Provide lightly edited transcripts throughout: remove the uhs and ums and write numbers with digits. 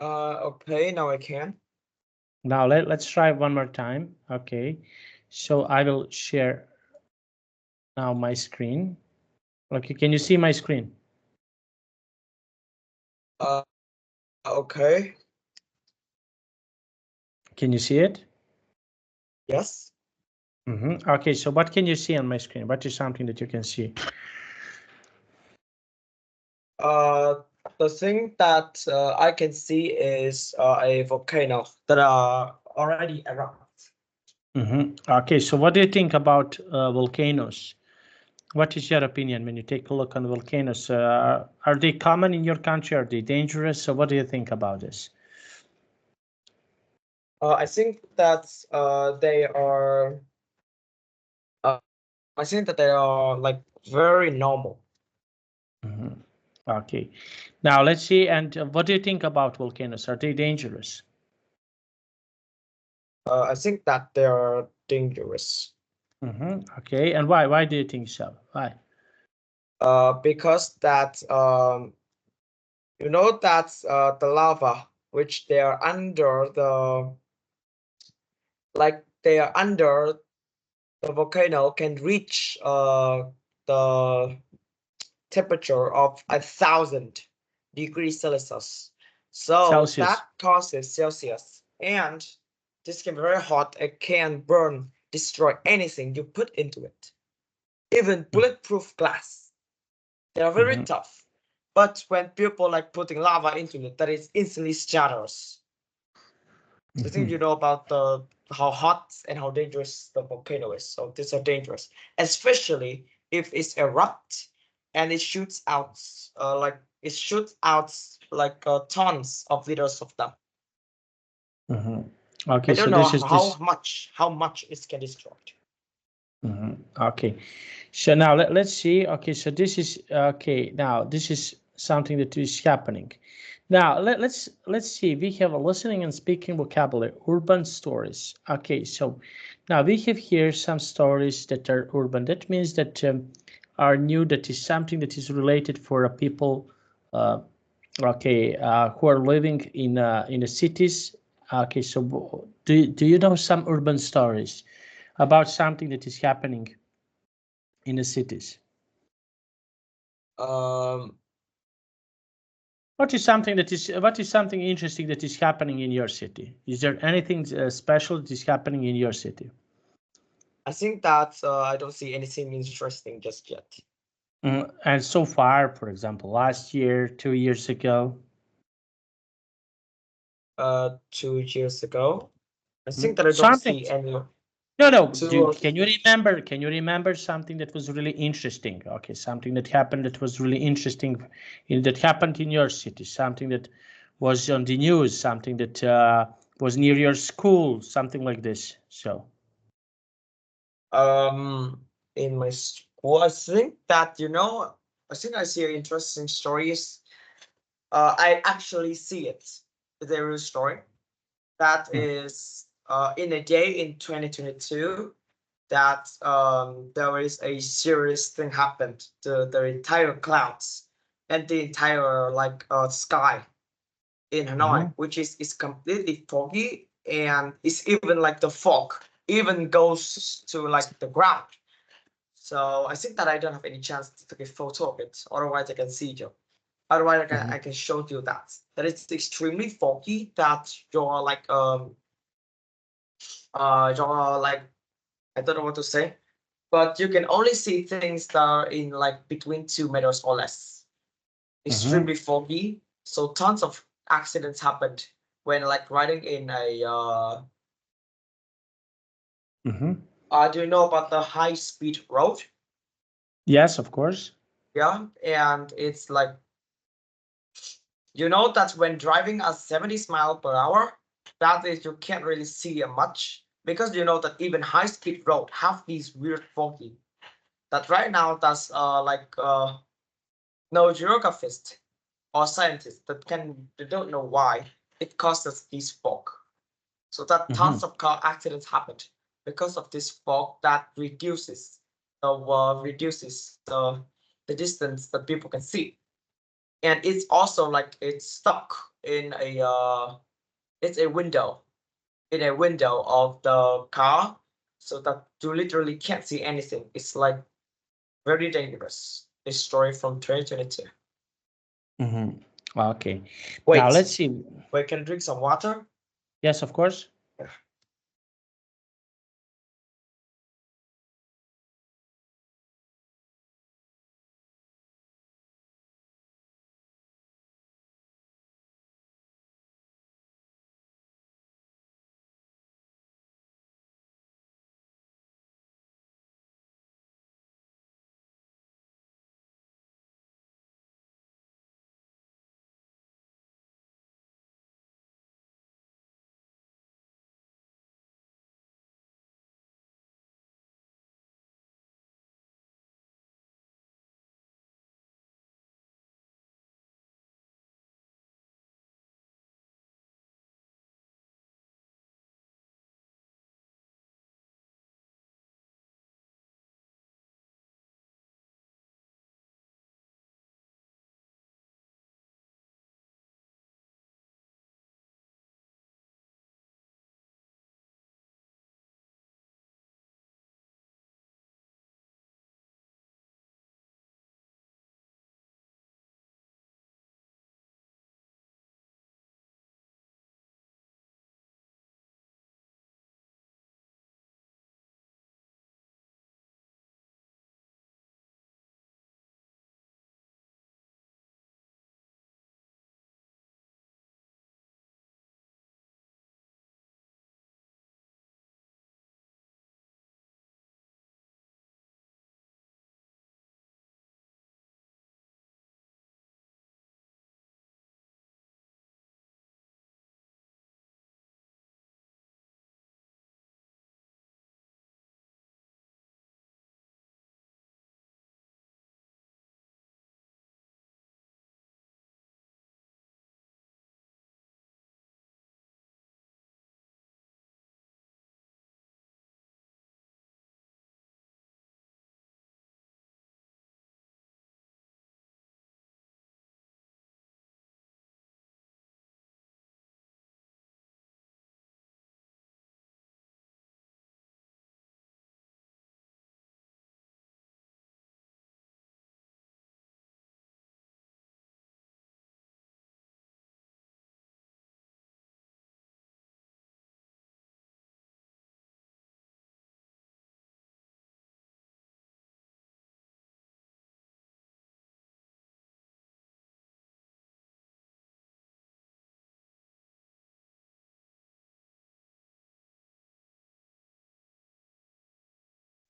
Okay, now I can. Now let's try one more time. Okay, so I will share now my screen. Okay, can you see my screen? Okay. Can you see it? Yes. Okay, so what can you see on my screen? What is something that you can see? The thing that I can see is a volcano that are already erupt. Okay, so what do you think about volcanoes? What is your opinion when you take a look on volcanoes? Are they common in your country? Are they dangerous? So what do you think about this? I think that they are. I think that they are like very normal. Okay, now let's see. And what do you think about volcanoes? Are they dangerous? I think that they are dangerous. Okay, and why? Why do you think so? Why? Because that you know that's the lava which they are under the they are under the volcano can reach the temperature of 1,000 degrees Celsius. So Celsius. that causes Celsius, and this can be very hot. It can burn, destroy anything you put into it, even bulletproof glass. They are very tough. But when people like putting lava into it, that is instantly shatters. I think you know about the how hot and how dangerous the volcano is. So these are dangerous, especially if it's erupt and it shoots out tons of liters of them. Okay, I so don't know this is this. how much it can destroy. Okay, so now let's see. Okay, so this is okay. Now this is something that is happening. Now let's see. We have a listening and speaking vocabulary, urban stories. Okay, so now we have here some stories that are urban. That means that are new. That is something that is related for people. Uh, okay, who are living in the cities. Okay, so do you know some urban stories about something that is happening in the cities? Um, What is something interesting that is happening in your city? Is there anything special that is happening in your city? I think that I don't see anything interesting just yet. And so far, for example, last year, 2 years ago. 2 years ago, I think that I don't Something. see any. No. Two. Can you remember? Can you remember something that was really interesting? Okay, something that happened that was really interesting, that happened in your city. Something that was on the news. Something that was near your school. Something like this. So. In my school, I think that I think I see interesting stories. I actually see it. It's a real story. That is in a day in 2022 that there is a serious thing happened to the entire clouds and the entire sky in Hanoi, which is completely foggy, and it's even like the fog even goes to like the ground. So I think that I don't have any chance to take a photo of it. Otherwise, I can see you. Otherwise, I can show you that it's extremely foggy. That you're like I don't know what to say, but you can only see things that are in like between 2 meters or less. Extremely foggy. So tons of accidents happened when like riding in a. Do you know about the high speed road? Yes, of course. Yeah, and it's like that when driving at 70 miles per hour, that is you can't really see much because that even high speed road have these weird foggy. That right now that's no geographist or scientist they don't know why it causes this fog. So that tons of car accidents happened because of this fog that reduces the distance that people can see, and it's also like it's stuck in a it's a window in a window of the car, so that you literally can't see anything. It's like very dangerous. A story from 2022. Okay. Now Wait, let's see. wait, can I drink some water? Yes, of course. Yeah.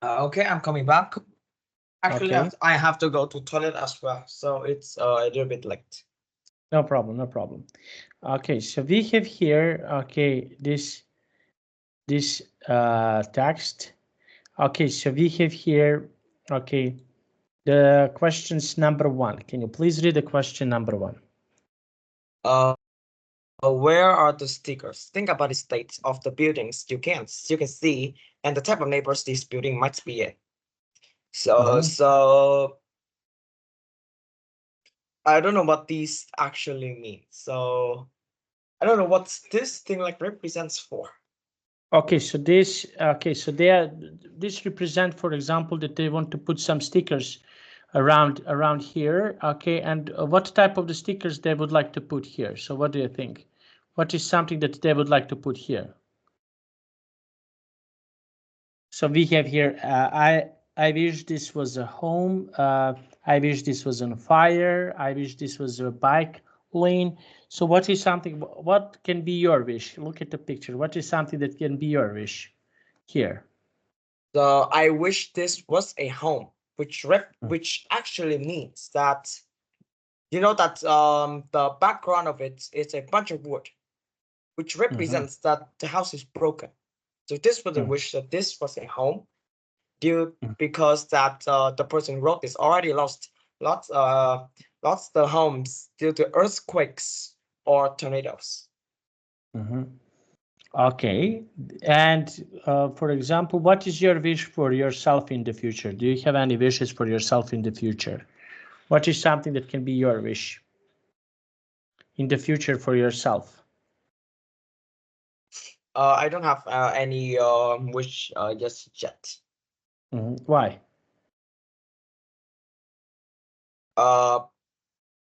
Okay, I'm coming back. Actually, Okay. I have to go to toilet as well, so it's a little bit late. No problem. No problem. Okay. So we have here. Okay. This text. Okay. So we have here. Okay. The questions number 1. Can you please read the question number 1? Where are the stickers? Think about the state of the buildings you can see, and the type of neighbors this building might be in. So I don't know what these actually mean. So I don't know what this thing like represents for. Okay, so this this represent, for example, that they want to put some stickers around here. Okay, and what type of the stickers they would like to put here? So what do you think? What is something that they would like to put here? So we have here. I wish this was a home. I wish this was on fire. I wish this was a bike lane. So what is something? What can be your wish? Look at the picture. What is something that can be your wish here? So I wish this was a home, which actually means that that the background of it is a bunch of wood, which represents that the house is broken. So this was a wish that this was a home, due because that the person who wrote this already lost the homes due to earthquakes or tornadoes. Okay, and for example, what is your wish for yourself in the future? Do you have any wishes for yourself in the future? What is something that can be your wish? in the future for yourself? I don't have any wish just yet. Why?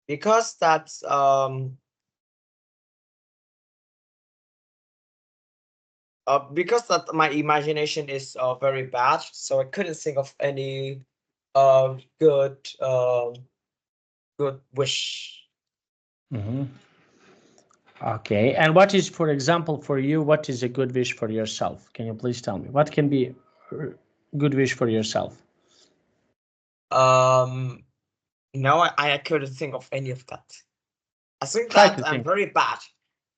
Because that's because that my imagination is very bad, so I couldn't think of any good good wish. Okay, and what is, for example, for you, what is a good wish for yourself? Can you please tell me what can be a good wish for yourself? No, I couldn't think of any of that. I think Try that to I'm think. very bad.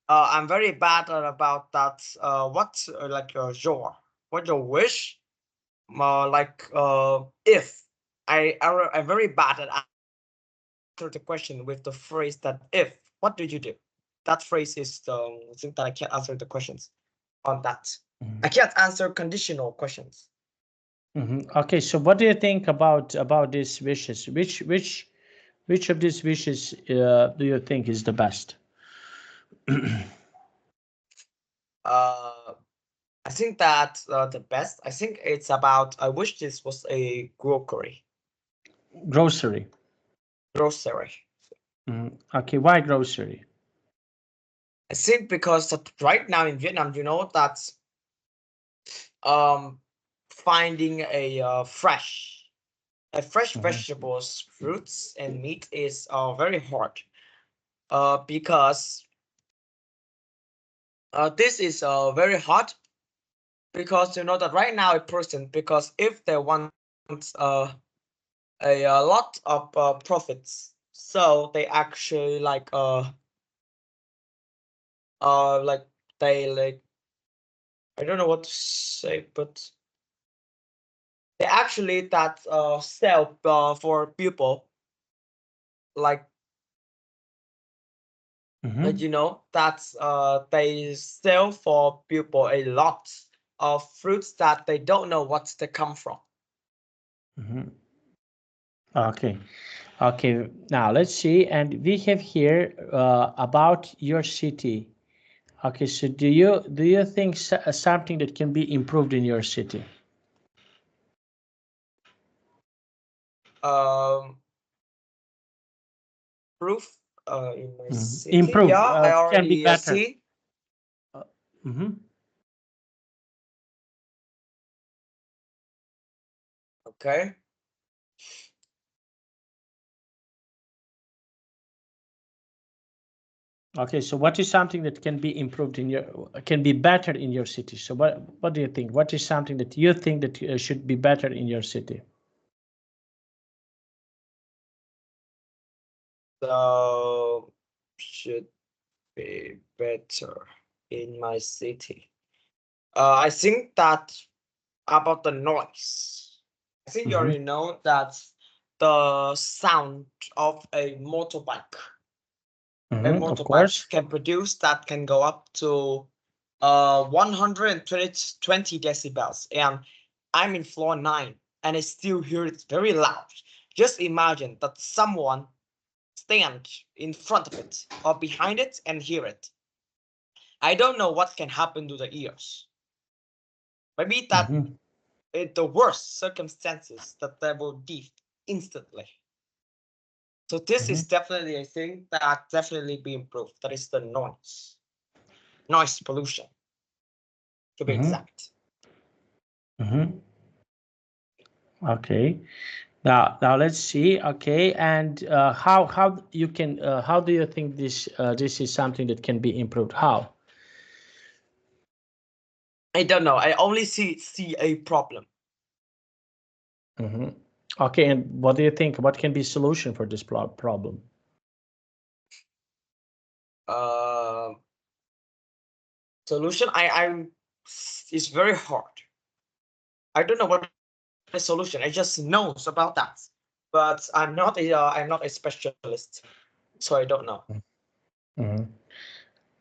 I'm very bad about that. What like what your wish? Like if I'm very bad at answer the question with the phrase that if. What did you do? That phrase is the thing that I can't answer the questions on that. I can't answer conditional questions. Okay, so what do you think about these wishes? Which of these wishes do you think is the best? I think that the best. I think it's about. I wish this was a grocery. Grocery. Grocery. Okay, why grocery? I think because that right now in Vietnam, you know that um finding a fresh vegetables, fruits, and meat is very hard. Because this is very hard because you know that right now a person, because if they want a lot of profits, so they actually like they like, I don't know what to say, but they actually that sell for people like you know that's they sell for people a lot of fruits that they don't know what they come from. Okay. Okay, now let's see, and we have here about your city. Okay, so do you think something that can be improved in your city? Um, Proof in my city. Improve, Yeah, I can be already better. see. Okay. Okay, so what is something that can be improved in your, can be better in your city? So what do you think? What is something that you think that should be better in your city? So should be better in my city. I think that about the noise. I think you already know that the sound of a motorbike. A Of motorbike course. can produce that can go up to 120 decibels, and I'm in floor 9 and I still hear it very loud. Just imagine that someone stand in front of it or behind it and hear it. I don't know what can happen to the ears. Maybe that in the worst circumstances that they will deaf instantly. So this is definitely a thing that definitely be improved. That is the noise pollution, to be exact. Okay. Now let's see. Okay, and how you can how do you think this is something that can be improved? How? I don't know. I only see a problem. Okay, and what do you think? What can be solution for this problem? Uh, Solution. I it's very hard. I don't know what the solution. I just knows about that, but I'm not a specialist, so I don't know.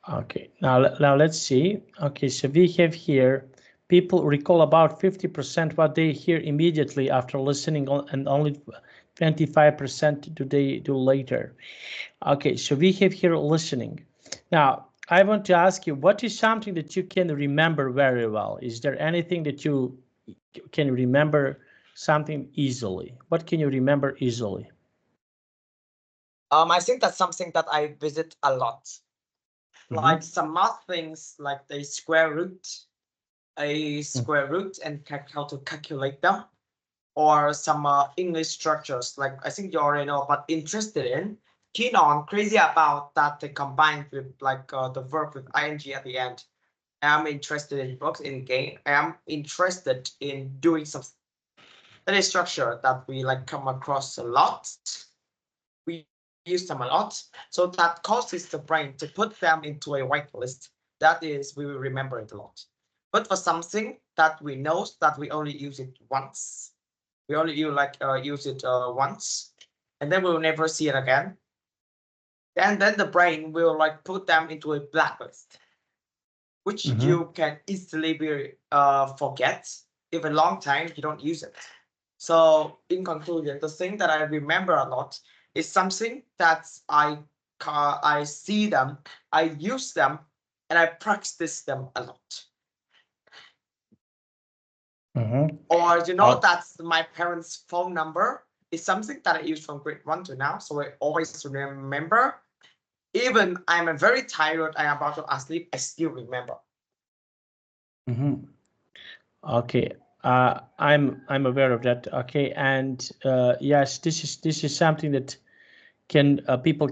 Okay, now let's see. Okay, so we have here people recall about 50% what they hear immediately after listening, and only 25% do they do later. Okay, so we have here listening. Now, I want to ask you, what is something that you can remember very well? Is there anything that you can remember something easily? What can you remember easily? I think that's something that I visit a lot. Like Mhm. some math things, like the square root, and how to calculate them, or some English structures. Like I think you already know, but interested in, keen on, crazy about that they combined with like the verb with ing at the end. I'm interested in books, in game. I'm interested in doing something. That is structure that we like come across a lot. We use them a lot. So that causes the brain to put them into a white list. That is, we will remember it a lot. But for something that we know that we only use it once, we only use it once, and then we'll never see it again. And then the brain will like put them into a blacklist, which you can easily be forget if a long time you don't use it. So in conclusion, the thing that I remember a lot is something that I see them, I use them, and I practice them a lot. Or that's my parents' phone number is something that I use from grade 1 to now. So I always remember. Even I'm very tired, I am about to sleep, I still remember. Okay, I'm aware of that. Okay, and yes, this is something that can people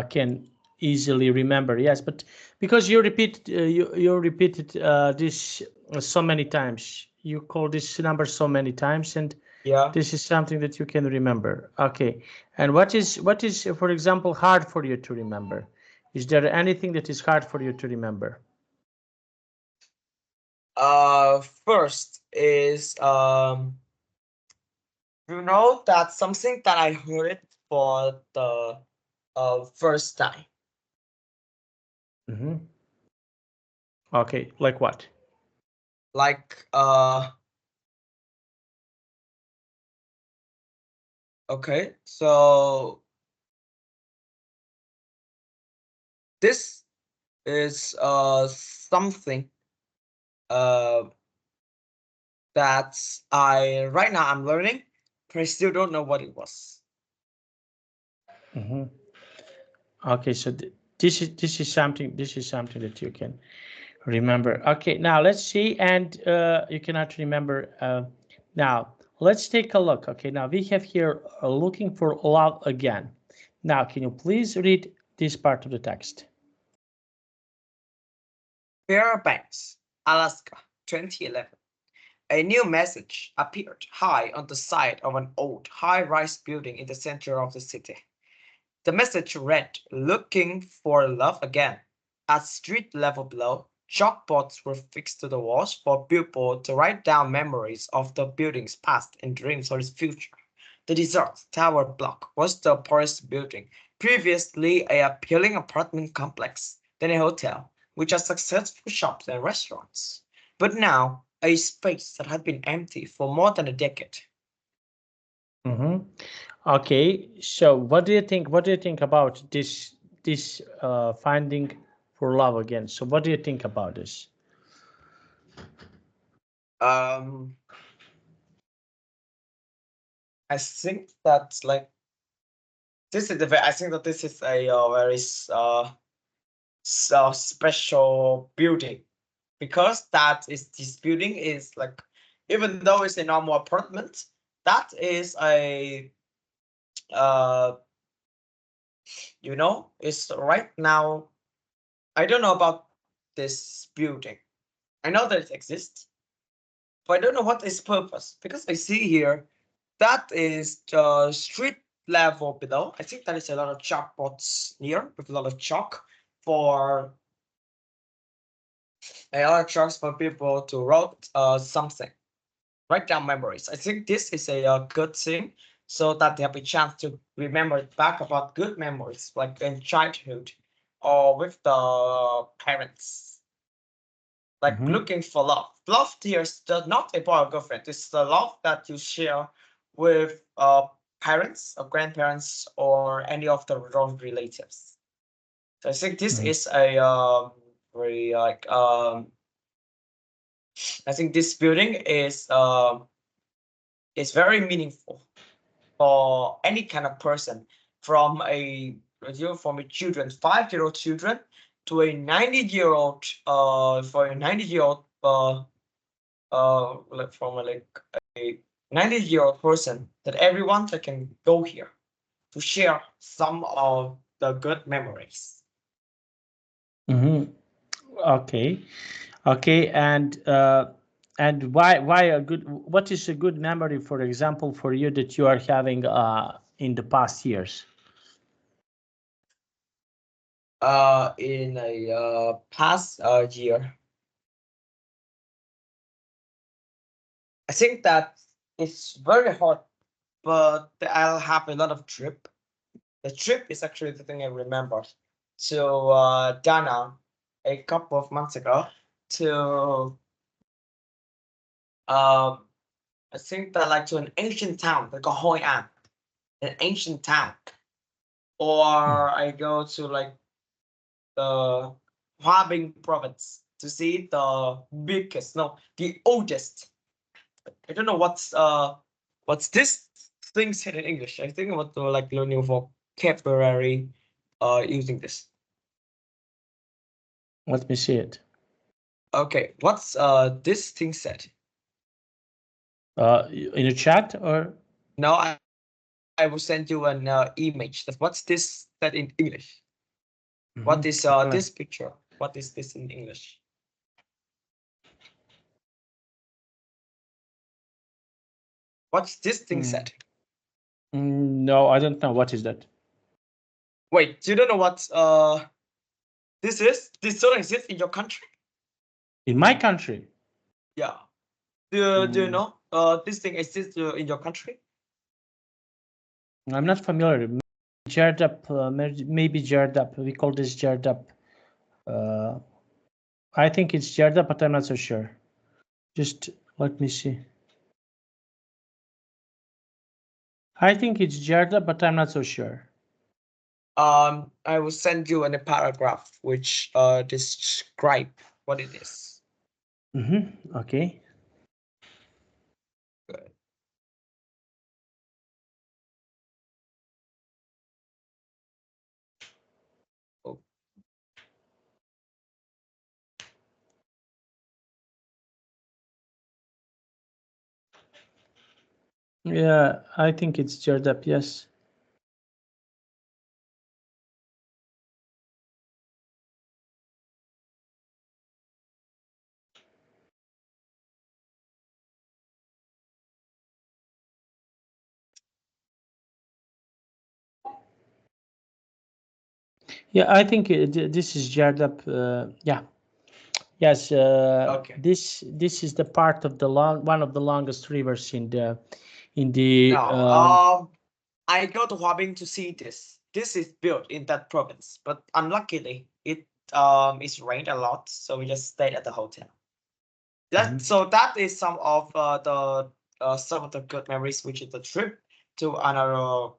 can easily remember. Yes, but because you repeat you repeated this so many times, you call this number so many times, and Yeah. this is something that you can remember. Okay, and what is for example hard for you to remember? Is there anything that is hard for you to remember? First is that's something that I heard it for the first time. Okay, like what? Like okay, so this is something uh that I right now I'm learning, but I still don't know what it was. Okay, so this is something that you can remember. Okay, now let's see, and you cannot remember. Now let's take a look. Okay, now we have here looking for love again. Now, can you please read this part of the text? Fairbanks, Alaska, 2011. A new message appeared high on the side of an old high-rise building in the center of the city. The message read, "Looking for love again." At street level below, chalkboards were fixed to the walls for people to write down memories of the building's past and dreams of its future. The dessert tower block was the poorest building, previously a appealing apartment complex, then a hotel, which had successful shops and restaurants, but now a space that had been empty for more than a decade. Okay, so what do you think? What do you think about this finding for love again? So what do you think about this? Um, I think that like this is I think that this is a very special building because this building is like, even though it's a normal apartment, that is a uh it's right now. I don't know about this building. I know that it exists, but I don't know what its purpose, because I see here that is the street level below. I think that is a lot of chalkboards near with a lot of chalk for a lot of chalks for people to write something, write down memories. I think this is a good thing, so that they have a chance to remember back about good memories, like in childhood or with the parents. Like looking for love. Love here is not a boy or girlfriend. It's the love that you share with parents or grandparents or any of the wrong relatives. So I think this Mhm. is a very like I think this building is very meaningful for any kind of person, from a from a children 5-year-old children to a 90-year-old for a 90-year-old like from like a 90-year-old person, that everyone that can go here to share some of the good memories. Mhm. Okay. Okay. And why a good? What is a good memory, for example, for you that you are having in the past years? In a past year, I think that it's very hard, but I'll have a lot of trip. The trip is actually the thing I remember. To Dana a couple of months ago, to um I think that like to an ancient town like KhangN, an ancient town, or I go to like the Hua province to see the biggest, no, the oldest. I don't know what's this thing said in English. I think about like learning vocabulary using this. Let me see it. Okay, what's this thing said? In the chat or? No, I will send you an image. That's what's this said in English? What Mhm. is Okay, this picture? What is this in English? What's this thing said? No, I don't know. What is that? Wait, you don't know what this is? This don't exist in your country? In my country? Yeah. Do you Mm, know this thing exists in your country? I'm not familiar. Jardap, maybe Jardap. We call this Jardap. Uh, I think it's Jardap, but I'm not so sure. Just let me see. I think it's Jardap, but I'm not so sure. I will send you in a paragraph which describe what it is. Okay. Good. Oh, Yeah, I think it's Jardap. Yes. Yeah, I think this is Jardap. Yeah. Yes. okay. This is the part of the one of the longest rivers in the. Now, I go to Huabing to see this. This is built in that province, but unluckily, it is rained a lot, so we just stayed at the hotel. That Mhm. so that is some of the good memories, which is the trip to another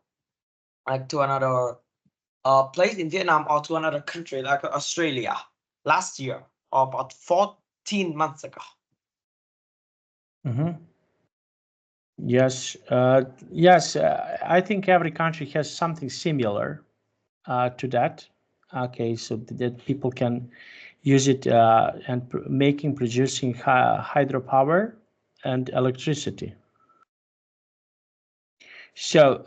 place in Vietnam or to another country like Australia last year, or about 14 months ago. Yes, yes. I think every country has something similar to that. Okay, so that people can use it and making producing hydropower and electricity. So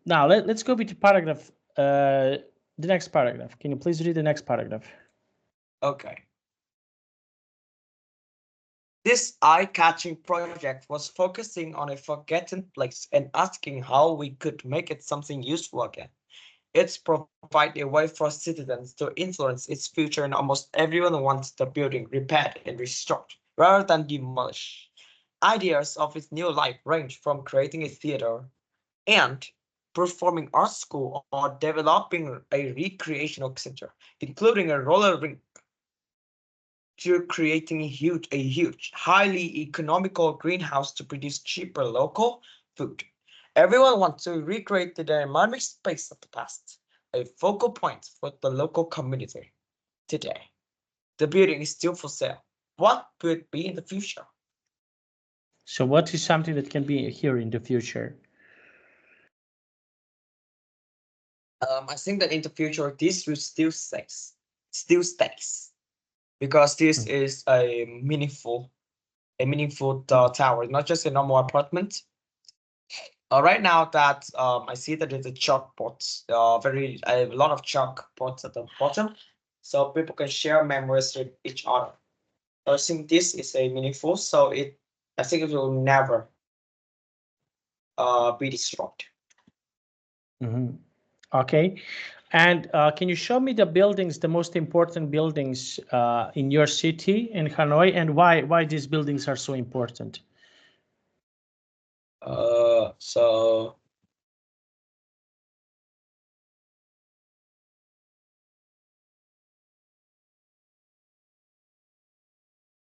now let's go with the paragraph. The next paragraph. Can you please read the next paragraph? Okay. This eye-catching project was focusing on a forgotten place and asking how we could make it something useful again. It's provide a way for citizens to influence its future, and almost everyone wants the building repaired and restored rather than demolished. Ideas of its new life range from creating a theater and performing arts school or developing a recreational center, including a roller rink, to creating a huge, highly economical greenhouse to produce cheaper local food. Everyone wants to recreate the dynamic space of the past, a focal point for the local community. Today, the building is still for sale. What could it be in the future? So what is something that can be here in the future? I think that in the future this will still stays, because this is a meaningful tower, not just a normal apartment. Right now that I see that there's a chalkboard, a lot of chalkboards at the bottom, so people can share memories with each other. I think this is a meaningful, so I think it will never be destroyed. Mhm. Okay. And can you show me the buildings, the most important buildings in your city in Hanoi, and why these buildings are so important? So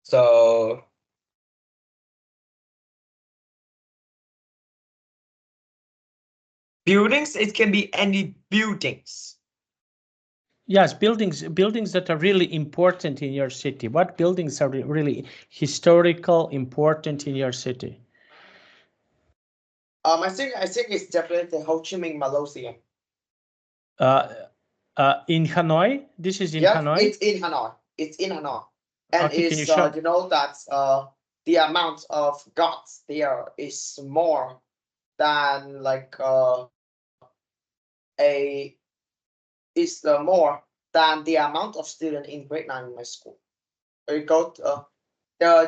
so buildings, it can be any buildings. Yes, buildings that are really important in your city. What buildings are really historical, important in your city? I think it's definitely the Ho Chi Minh Mausoleum. Uh, in Hanoi, this is in Yeah, Hanoi. it's in Hanoi. It's in Hanoi, and Okay, can you it's show? you know that the amount of gods there is more than like a is more than the amount of student in grade 9 in my school. You go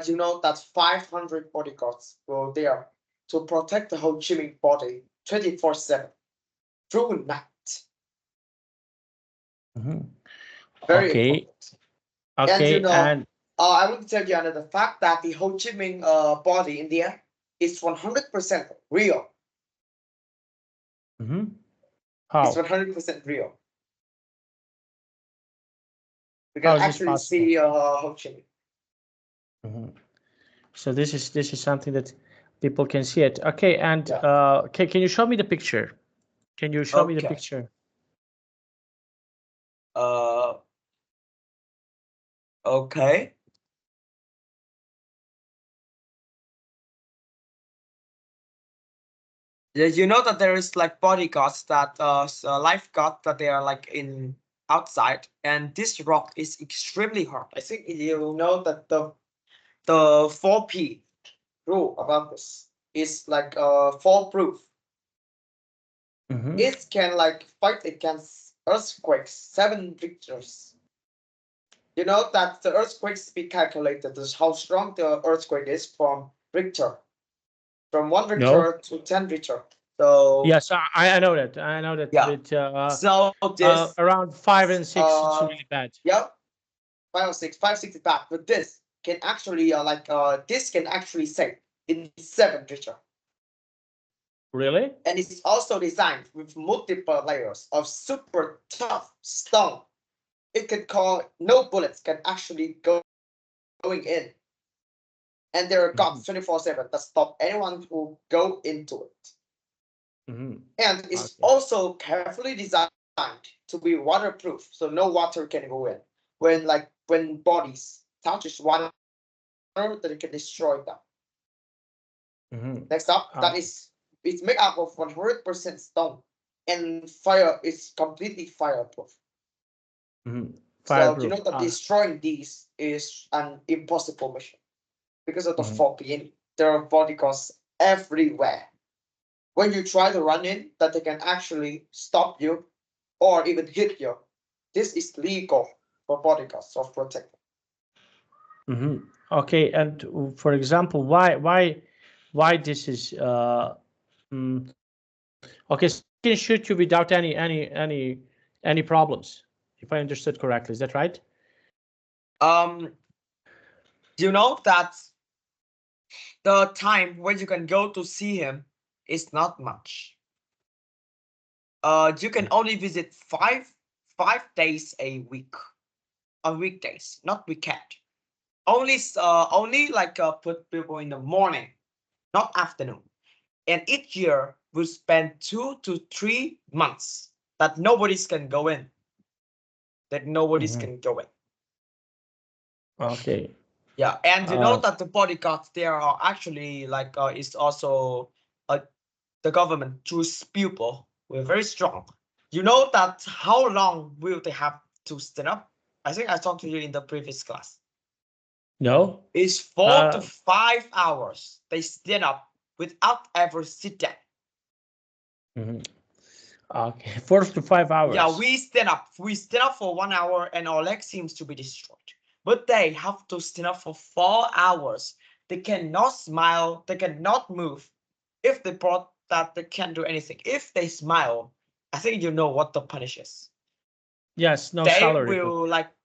you know that 500 bodyguards go there to protect the Ho Chi Minh body 24/7 through night. Mhm. Very Okay, important. And okay, and I will tell you another fact that the Ho Chi Minh body in there is 100% real. mhm. It's How 100% real. We can how is this actually possible? see Ho Chi Minh. Mhm. So this is something that people can see it. Okay, and Yeah. can you show me the picture? Can you show me the Okay. picture? Uh. Okay. Yeah, you know that there is like bodyguards that lifeguard that they are like in outside, and this rock is extremely hard. I think you know that the 4P rule about this is like fall proof. Mhm. It can like fight against earthquakes 7 Richters. You know that the earthquakes be calculated as how strong the earthquake is from Richter, from 1 No. Richter to 10 Richter. So Yes, I know that. I know that. yeah. But So this around 5 and 6, it's really bad. yeah, 5 or 6, 5, 6 is bad, but this can actually this can actually save in 7 Richter. Really? And it's also designed with multiple layers of super tough stone. It can call no bullets can actually going in, and there are Mhm. guards 24/7 that stop anyone who go into it. Mhm. And it's Okay. also carefully designed to be waterproof, so no water can go in. When bodies touches water, that it can destroy them. Mhm. Next up, that Okay. is it's made up of 100% stone, and fire is completely fireproof. Mhm. So you know Fireproof. that destroying these is an impossible mission because of the Mhm. fog. There are bodyguards everywhere. When you try to run in, that they can actually stop you or even hit you. This is legal for bodyguards of protecting. Mhm. Okay. And for example, why this is okay? So they can shoot you without any problems, if I understood correctly. Is that right? Um, you know that the time when you can go to see him is not much. You can only visit five days a week on weekdays, not weekend. Only like put people in the morning, not afternoon. And each year will spend 2 to 3 months that nobody's can go in. That nobody's can go in. Okay. Yeah, and you know that the bodyguards there are actually like is also the government choose people. We're very strong. You know that how long will they have to stand up? I think I talked to you in the previous class. No. It's 4 to 5 hours. They stand up without ever sit down. Okay, 4 to 5 hours. Yeah, we stand up. We stand up for 1 hour and our leg seems to be destroyed. But they have to stand up for 4 hours. They cannot smile. They cannot move. If they brought that, they can't do anything. If they smile, I think you know what the punish is. Yes, no they salary.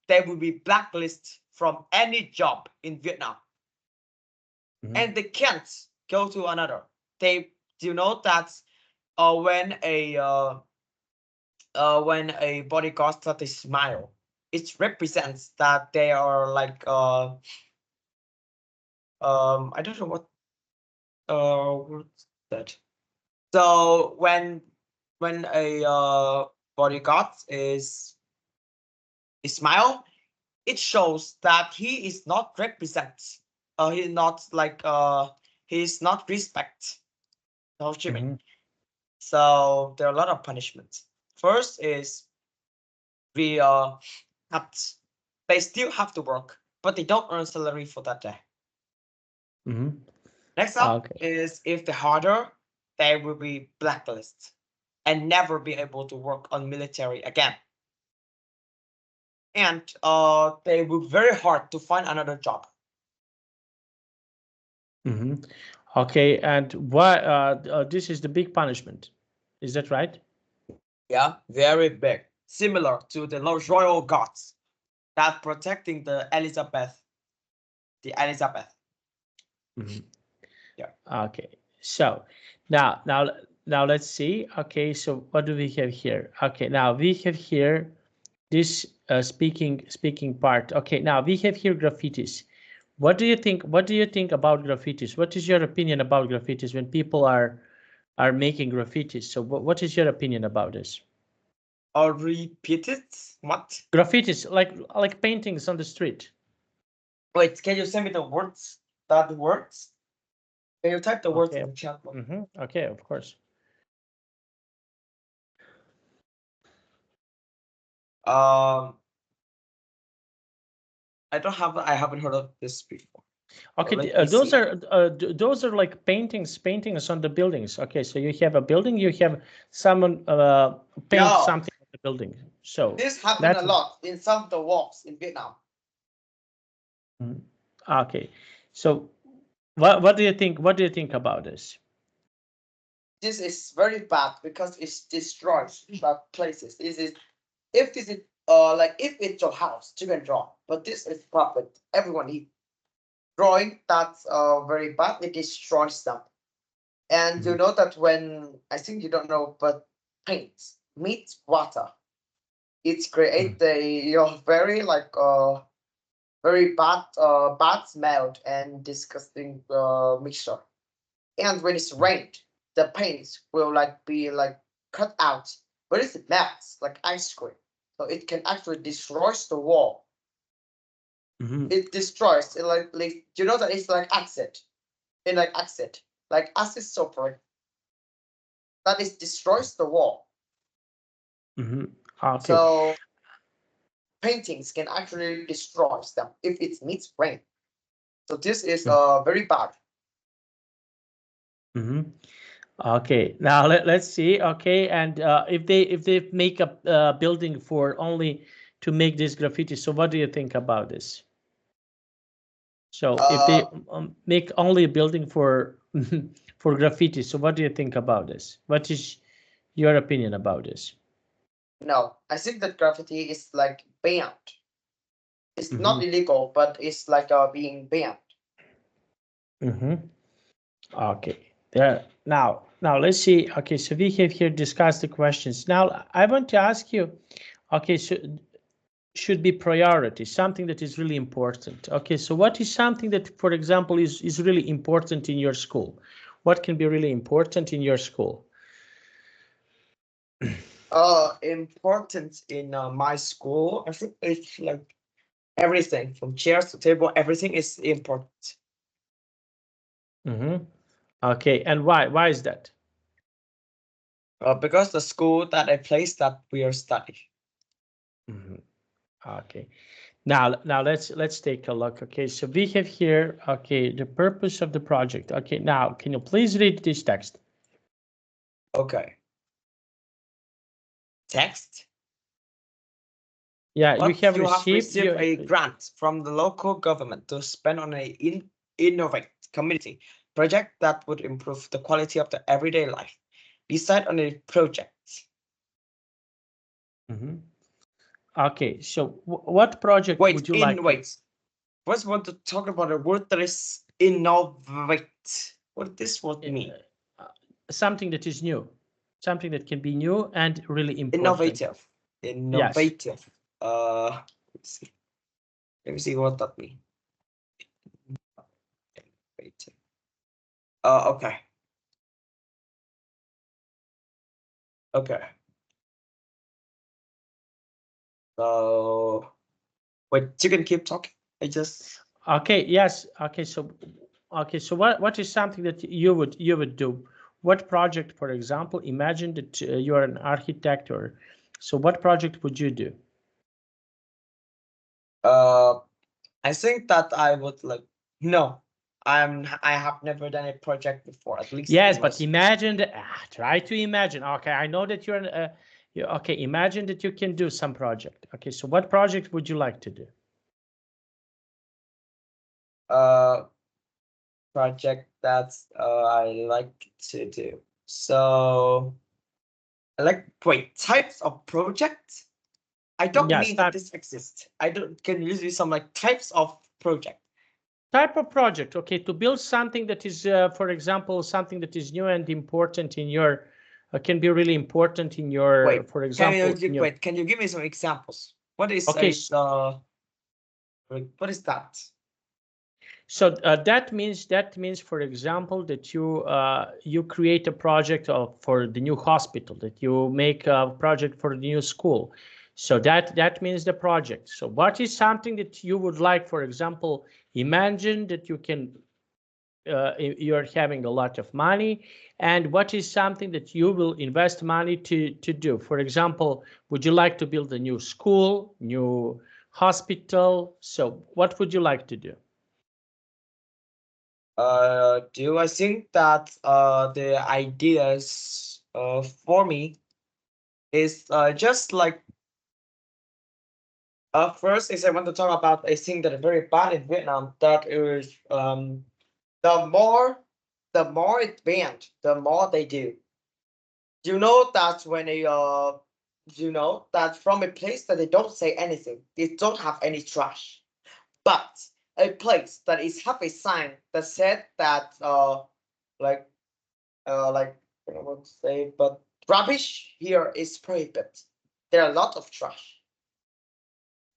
They will be blacklisted from any job in Vietnam. And they can't go to another. They do know that when a bodyguard that they smile, it represents that they are like I don't know what's that. So when a bodyguard is smile, it shows that he is not represent. He's not like he's not respect Ho Chi Minh. So there are a lot of punishments. First is we they still have to work, but they don't earn salary for that day. Next up is if they're harder, they will be blacklisted and never be able to work on military again. And they will be very hard to find another job. Okay, and why this is the big punishment? Is that right? Yeah, very big. Similar to the royal guards that protecting the Elizabeth. Yeah. Okay. So now let's see. Okay, so what do we have here? Okay, now we have here this speaking part. Okay, now we have here graffitis. What do you think? What do you think about graffitis? What is your opinion about graffitis when people are making graffitis? So what is your opinion about this? Or repeat it? What? Graffitis, like paintings on the street. Wait, can you send me the words? That words? Can you type the words Okay. in the chat box? Okay, of course. I haven't heard of this before. Okay, So those are like paintings on the buildings. Okay, so you have a building, you have someone paint something on the building. So this happened a lot in some of the walks in Vietnam. Okay, so what do you think? What do you think about this? This is very bad because it destroys places. If this is like if it's your house, you can draw, but this is perfect. Everyone needs drawing. That's very bad. It destroys them. And you know that when I think you don't know, but paint meets water, it creates a very like very bad smelled and disgusting mixture. And when it's rained, the paint will like be like cut out, but it melts like ice cream, so it can actually destroys the wall. It destroys it like you know that it's like acid, like acid sulfur. That is destroys the wall. Okay. So paintings can actually destroy them if it needs rain. So this is very bad. Okay, now let's see. Okay, and if they make a building for only to make this graffiti, so what do you think about this? So if they make only a building for for graffiti, so what do you think about this? What is your opinion about this? No, I think that graffiti is like banned. It's not illegal, but it's like being banned. Okay, there. Now let's see. Okay, so we have here discussed the questions. Now I want to ask you. Okay, so should be priority, something that is really important. Okay, so what is something that, for example, is really important in your school? What can be really important in your school? Important in my school. I think it's like everything from chairs to table. Everything is important. Mm-hmm. Okay, and why is that? Because the school that I place that we are studying. Mm-hmm. Okay. Now let's take a look. Okay, so we have here, okay, the purpose of the project. Okay, now can you please read this text? Okay. Text. Yeah, you What have you have received received your a grant from the local government to spend on a innovate community project that would improve the quality of the everyday life. Decide on a project. Mhm. Okay, so what project would you like to? Wait. First, want to talk about a word that is innovate. What does this word mean? Uh, something that is new, something that can be new and really important. Innovative. Yes. Innovative. Let's see. Let me see what that means. Innovative. Okay. Okay. So wait, you can keep talking. I just Okay. Yes. Okay. So, okay. So, what is something that you would do? What project, for example? Imagine that you are an architect, or so. What project would you do? uh I think that I would like no. I have never done a project before, at least Yes, in my but imagine that. Try to imagine. Okay, I know that you're. Okay, imagine that you can do some project. Okay, so what project would you like to do? uh project that I like to do. So I like wait, types of projects? I don't Yes, mean that this exists. I don't can you use some like types of project. type of project. Okay, to build something that is, for example, something that is new and important in your, can be really important in your, Wait, for example, in your. can you give me some examples? What is Okay, a what is that? so that means, for example, that you create a project for the new hospital, that you make a project for the new school. So that means the project. So what is something that you would like, for example, imagine that you can, you're having a lot of money, and what is something that you will invest money to do? For example, would you like to build a new school, new hospital? So what would you like to do? Do I think that the ideas for me is just like first is I want to talk about a thing that is very bad in Vietnam, that is the more it's banned, the more they do. You know that when a you know that from a place that they don't say anything, they don't have any trash. But a place that is have a sign that said that like like I don't know what to say, but rubbish here is prohibited. There are a lot of trash.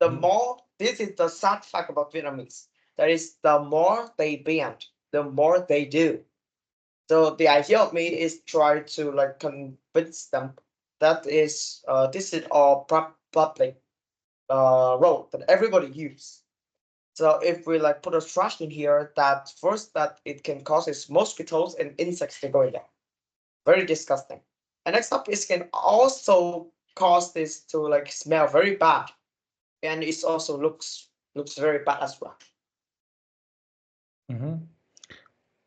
The Mhm. more this is the sad fact about Vietnamese. That is the more they banned, the more they do. So the idea of me is try to like convince them that is this is all public road that everybody use. So if we like put a trash in here, that first that it can cause mosquitoes and insects to go in there. Very disgusting. And next up, it can also cause this to like smell very bad, and it also looks very bad as well. Mhm.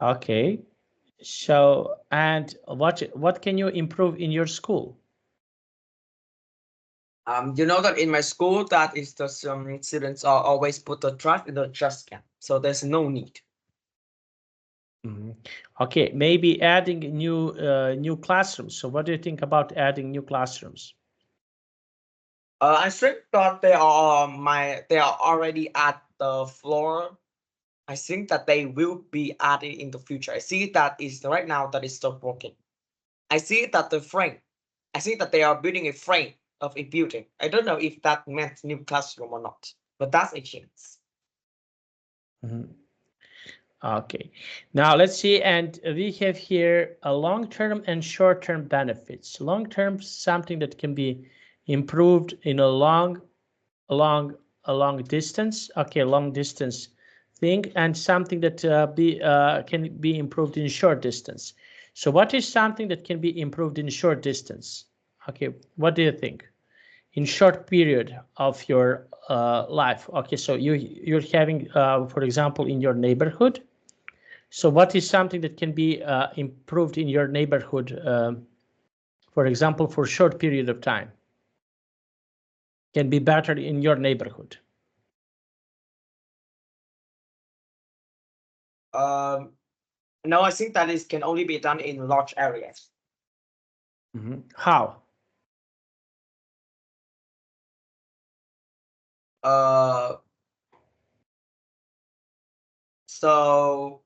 Okay. So, and what can you improve in your school? You know that in my school, that is the some students are always put the trash in the trash can, so there's no need. Mhm. Okay, maybe adding new classrooms. So, what do you think about adding new classrooms? I think that they are already at the floor. I think that they will be added in the future. I see that is right now that is still working. I see that the frame. I see that they are building a frame of a building. I don't know if that meant new classroom or not, but that's a chance. Mhm. Okay, now let's see, and we have here a long-term and short-term benefits. Long-term, something that can be improved in a long distance. Okay, long distance thing, and something that can be improved in short distance. So what is something that can be improved in short distance? Okay, what do you think? In short period of your life. Okay, so you're having, for example, in your neighborhood. So what is something that can be improved in your neighborhood, for example, for a short period of time? Can be better in your neighborhood? No, I think that is can only be done in large areas. How? So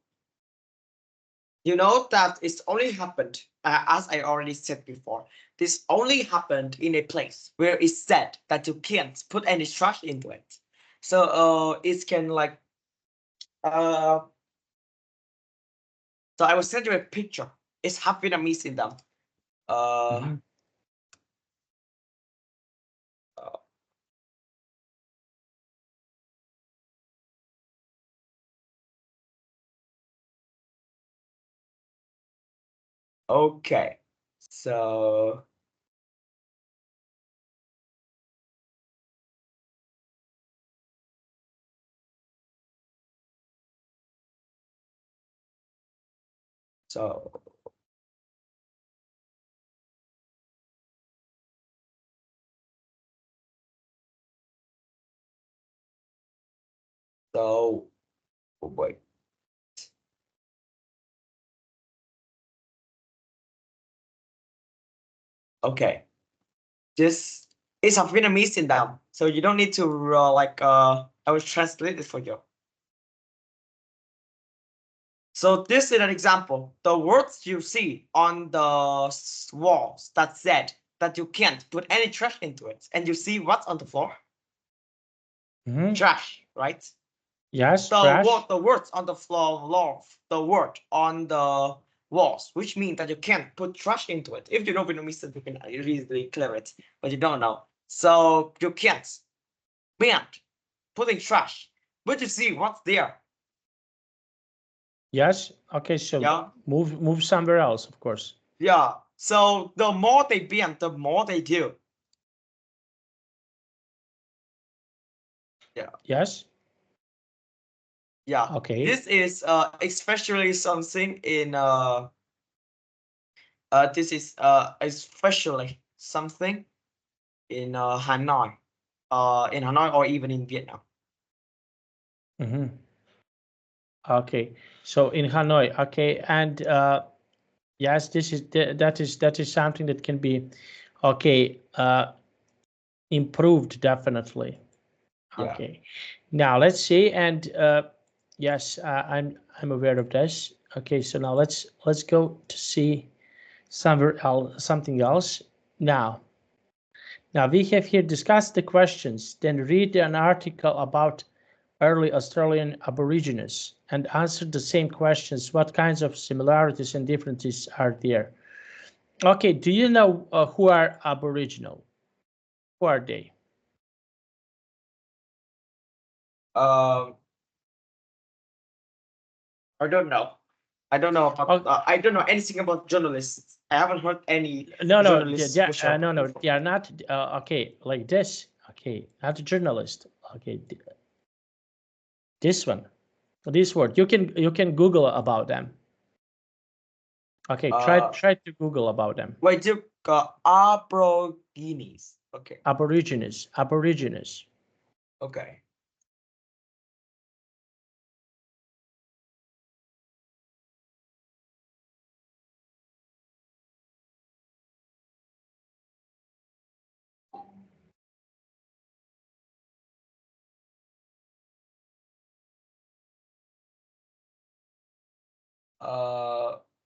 you know that it's only happened, as I already said before, this only happened in a place where it's said that you can't put any trash into it. So it can like so I will send you a picture. It's half Vietnamese in them. Okay, so so so oh boy. Okay, this is a Vietnamese in them, so you don't need to I will translate it for you. So this is an example. The words you see on the walls that said that you can't put any trash into it, and you see what's on the floor? Trash, right? Yes, The trash. the words on the floor, the word on the walls, which means that you can't put trash into it. If you know Vietnamese, you can easily clear it, but you don't know. So you can't ban putting trash, but you see what's there. Yes. Okay. So Yeah. move somewhere else, of course. Yeah. So the more they ban, the more they do. Yeah. Yes. Yeah. Okay. This is especially something in this is especially something in Hanoi. In Hanoi or even in Vietnam. Okay. So in Hanoi. Okay. And yes, that is something that can be okay improved definitely. Yeah. Okay. Now let's see, and yes, I'm aware of this. Okay, so now let's go to see somewhere else, something else. Now we have here discussed the questions, then read an article about early Australian Aborigines and answer the same questions. What kinds of similarities and differences are there? Okay, do you know who are Aboriginal? Who are they? Um, I don't know. I don't know about. I don't know anything about journalists. I haven't heard any No, journalists who share no, info. they are not. Okay, like this. Okay, not a journalist. Okay, this one, this word. You can Google about them. Okay, try to Google about them. Wait, you got Aborigines. Okay. Aborigines, Aborigines. Okay.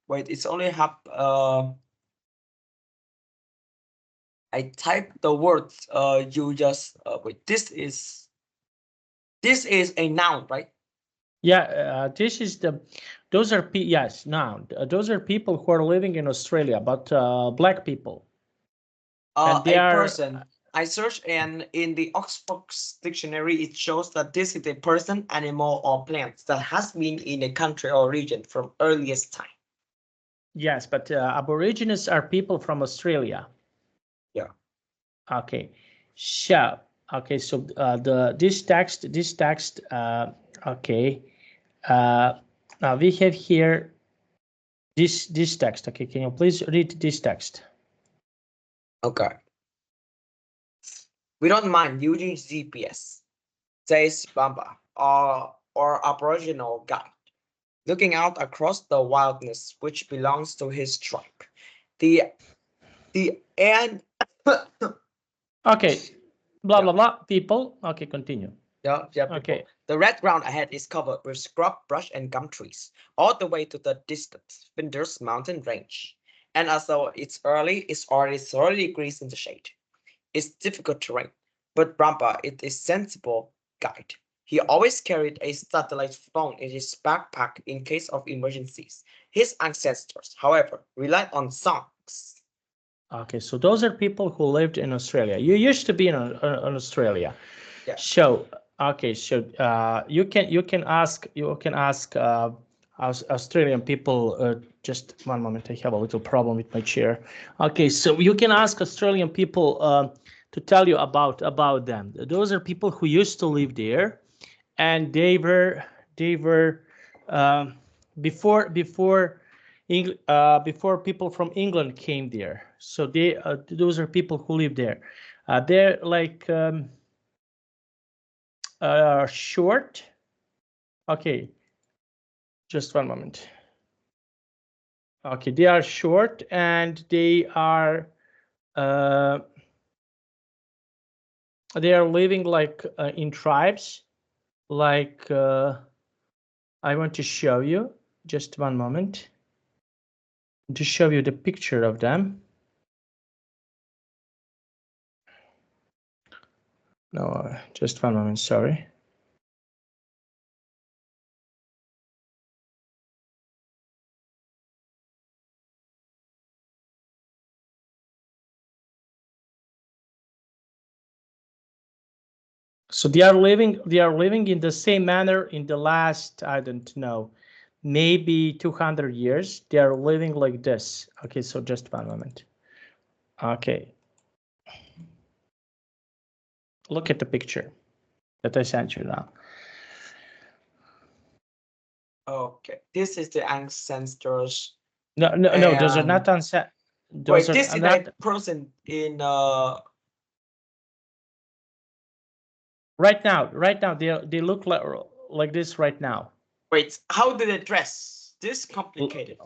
Wait, it's only have I typed the words. You just wait. This is a noun, right? Yeah, this is those are yes. Now those are people who are living in Australia, but black people, and they A are person. I searched and in the Oxford Dictionary, it shows that this is a person, animal, or plant that has been in a country or region from earliest time. yes, but Aborigines are people from Australia. Yeah. Okay, so okay, so this text okay, now we have here this text. Okay, can you please read this text? Okay. We don't mind using GPS, says Bamba, or Aboriginal guide, looking out across the wilderness which belongs to his tribe. The and Okay, blah yeah, blah blah. People. Okay, continue. yeah, Okay. people. The red ground ahead is covered with scrub, brush, and gum trees, all the way to the distant Flinders mountain range. And as though it's already 30 degrees in the shade. It's difficult terrain, but Brampa is a sensible guide. He always carried a satellite phone in his backpack in case of emergencies. His ancestors, however, relied on songs. Okay, so those are people who lived in Australia. You used to be in Australia. Yeah. So okay, so you can ask Australian people. Just one moment, I have a little problem with my chair. Okay, so you can ask Australian people to tell you about them. Those are people who used to live there, and they were um, before people from England came there. So those are people who live there. They're like short. Okay, just one moment. Okay, they are short and uh, they are living like in tribes. Like I want to show you. Just one moment to show you the picture of them. No, just one moment. Sorry. So they are living in the same manner in the last, I don't know, maybe 200 years. They are living like this. Okay, so just one moment. Okay, look at the picture that I sent you now. Okay. This is the ancestors. No, those are not And unset. Those wait, are this is not a person in right now. Right now, they look like this right now. wait, how did they dress? This complicated.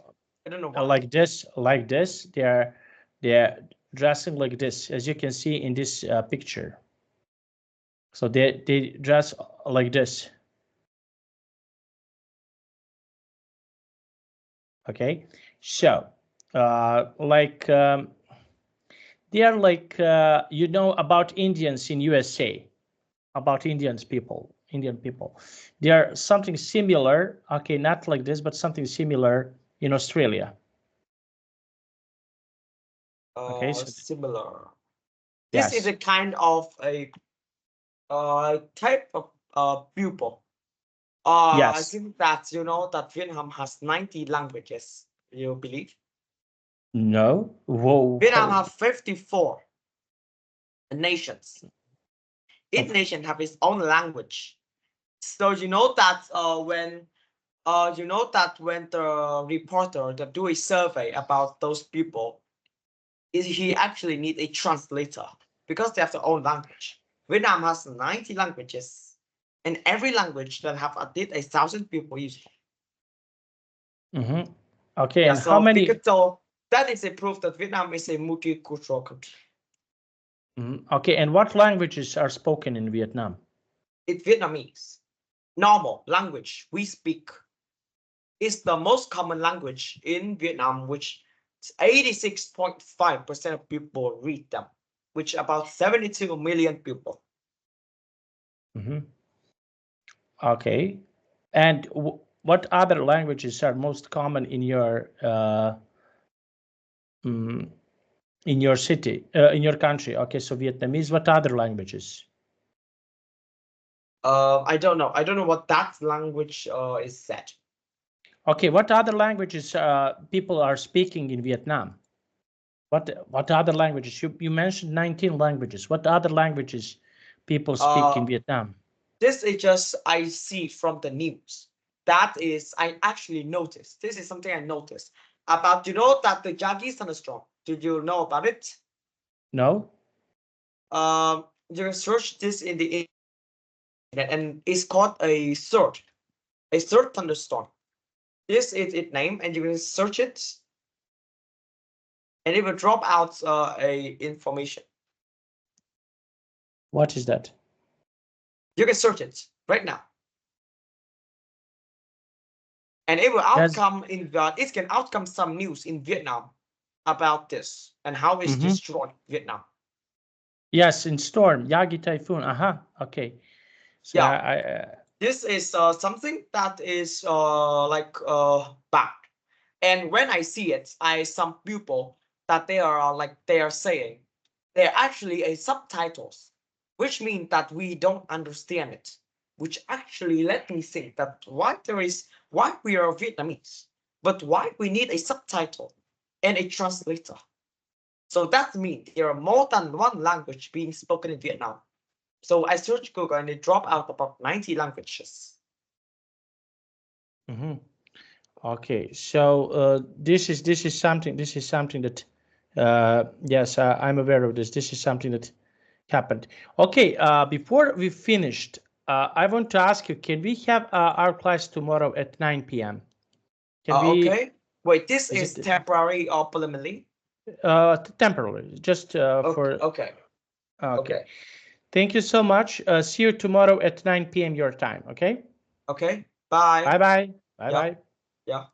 I don't know why. Like this, like this. They're dressing like this, as you can see in this picture. So they dress like this. Okay, so like they are like about Indians in USA, about Indian people. They are something similar. Okay, not like this, but something similar in Australia. Okay, so Similar. This is yes, a kind of a type of pupil. I yes, think that you know that Vietnam has 90 languages. You believe? no, whoa, Vietnam whoa. has 54 nations. Each nation have its own language. So you know that when the reporter that do a survey about those people, is he actually need a translator because they have their own language. Vietnam has 90 languages, and every language that have at least 1,000 people use it. Mm-hmm. Okay, Yeah, and how so many? because so that is a proof that Vietnam is a multicultural country. Okay, and what languages are spoken in Vietnam? It's Vietnamese. Normal language we speak is the most common language in Vietnam, which 86.5% of people read them, which about 72 million people. Mm-hmm. Okay, And what other languages are most common in your city, in your country? Okay, so Vietnamese. What other languages? I don't know. I don't know what that language is said. Okay, what other languages people are speaking in Vietnam? What other languages? You mentioned 19 languages. What other languages people speak in Vietnam? This is just I see from the news. That is, I actually noticed. This is something I noticed about. You know that the Yagi thunderstorm. Did you know about it? No? You can search this in the internet, and it's called a third thunderstorm. This is its name, and you can search it, and it will drop out a information. What is that? You can search it right now, and it will outcome it can outcome some news in Vietnam about this and how it's destroyed Vietnam. Yes, in storm, Yagi typhoon. Okay. So Yeah, this is something that is bad. And when I see it, some people that they are saying they're actually a subtitles, which means that we don't understand it. Which actually let me think that why we are Vietnamese, but why we need a subtitle and a translator. So that means there are more than one language being spoken in Vietnam. So I searched Google and it dropped out about 90 languages. Okay, so this is something that yes, I'm aware of this. This is something that happened. Okay, before we finished, I want to ask you: can we have our class tomorrow at 9 p.m.? Can we? Okay. Wait, this Is is it temporary or preliminary? temporarily? Just for. Okay. Okay. Thank you so much. See you tomorrow at 9 p.m. your time. Okay. Okay. Bye. Bye bye. Bye Yeah. bye. Yeah.